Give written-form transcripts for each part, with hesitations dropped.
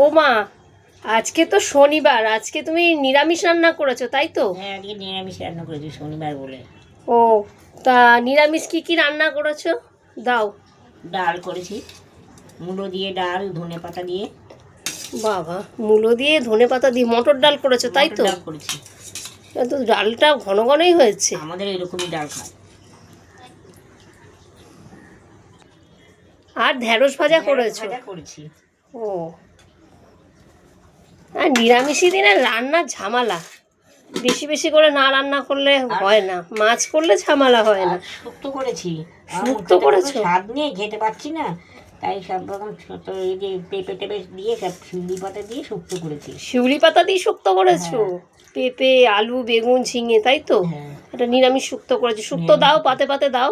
ও মা, আজকে তো শনিবার, আজকে তুমি নিরামিষ রান্না করেছো তাই তো? হ্যাঁ, আজকে নিরামিষ রান্না করেছি শনিবার বলে। ও, তা নিরামিষ কি কি রান্না করেছো দাও? ডাল করেছি, মূলো দিয়ে ডাল, ধনে পাতা দিয়ে। বাবা, মূলো দিয়ে ধনে পাতা দিয়ে মটর ডাল করেছো তাই মটর তো? ডাল করেছি। তো ডালটা ঘন ঘনই হয়েছে। আমাদের এরকমই ডাল খায়। আর ঢেঁড়স ভাজা ঢেঁড়স করেছো? ভাজা করেছি। ও, আর নিরামিষই দিনে রান্নার ঝামেলা, বেশি বেশি করে না রান্না করলে হয় না, মাছ করলে ঝামেলা হয় না। আর শুক্তো করেছি। আমার শুক্তো মুখে তো কোনো করেছো? স্বাদ নেই, খেতে পাচ্ছি না, তাই সব রকম ছোট এই যে পেঁপে টেপে দিয়ে সব শিউলি পাতা দিয়ে শুক্তো করেছি। শিউলি পাতা দিয়ে শুক্তো করেছো? হ্যাঁ। পেঁপে, আলু, বেগুন, ঝিঙে, তাই তো? হ্যাঁ, এটা নিরামিষ শুক্তো করেছো। শুক্তো নিরামিষ দাও, শুক্তো। পাতে পাতে দাও।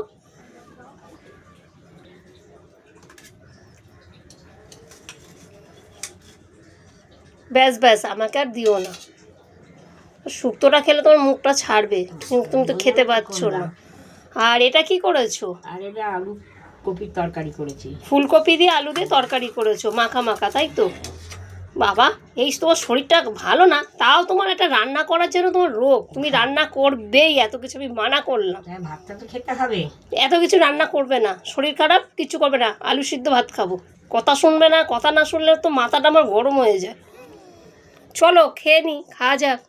ব্যাস ব্যাস, আমাকে আর দিও না। শুক্তোটা খেলে তোমার মুখটা ছাড়বে, কিন্তু তুমি তো ওই খেতে জন্য তো পারছো না। করলাম। আর এটা কি করেছো? আর এটা আলু কপির তরকারি করেছি। ফুলকপি দিয়ে আলু দিয়ে তরকারি করেছো, মাখা মাখা, তাই তো? বাবা, এই তোমার শরীরটা ভালো না, তাও তোমার একটা রান্না করার জন্য তোমার রোগ, তুমি রান্না করবেই, এত কিছু আমি মানা করলাম। হ্যাঁ, ভাতটা তো খেতে হবে। এত কিছু রান্না করবে না, শরীর খারাপ, কিছু করবে না, আলু সিদ্ধ ভাত খাবো। কথা শুনবে না, কথা না শুনলে তো মাথাটা আমার গরম হয়ে যায়। চলো খেয়ে নি, খাওয়া যাক।